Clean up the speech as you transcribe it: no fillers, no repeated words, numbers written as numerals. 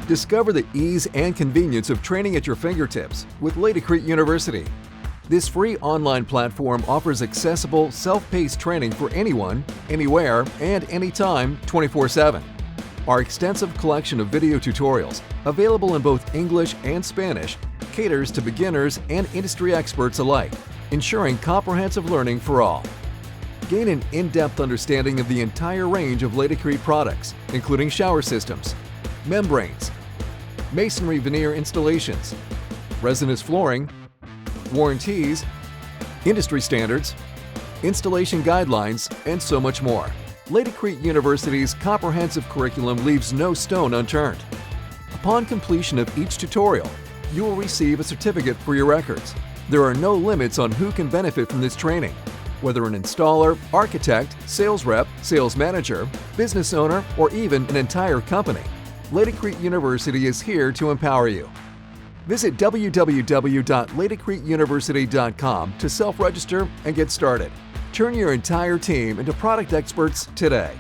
Discover the ease and convenience of training at your fingertips with Laticrete University. This free online platform offers accessible, self-paced training for anyone, anywhere, and anytime, 24/7. Our extensive collection of video tutorials, available in both English and Spanish, caters to beginners and industry experts alike, ensuring comprehensive learning for all. Gain an in-depth understanding of the entire range of Laticrete products, including shower systems, membranes, masonry veneer installations, resinous flooring, warranties, industry standards, installation guidelines, and so much more. Laticrete University's comprehensive curriculum leaves no stone unturned. Upon completion of each tutorial, you will receive a certificate for your records. There are no limits on who can benefit from this training. Whether an installer, architect, sales rep, sales manager, business owner, or even an entire company, Laticrete University is here to empower you. Visit www.laticreteuniversity.com to self-register and get started. Turn your entire team into product experts today.